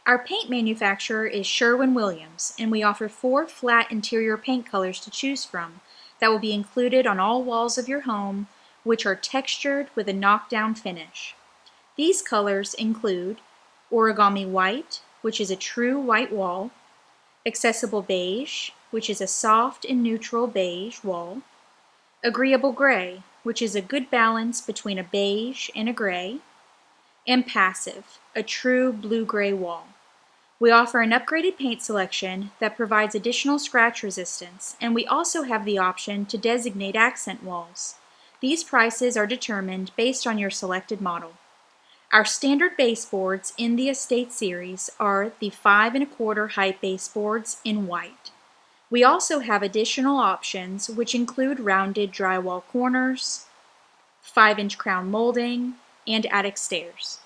Our paint manufacturer is Sherwin-Williams, and we offer 4 flat interior paint colors to choose from that will be included on all walls of your home, which are textured with a knockdown finish. These colors include Origami White, which is a true white wall, Accessible Beige, which is a soft and neutral beige wall, Agreeable Gray, which is a good balance between a beige and a gray, and Passive, a true blue-gray wall. We offer an upgraded paint selection that provides additional scratch resistance, and we also have the option to designate accent walls. These prices are determined based on your selected model. Our standard baseboards in the Estate series are the 5 1/4 height baseboards in white. We also have additional options which include rounded drywall corners, 5-inch crown molding, and attic stairs.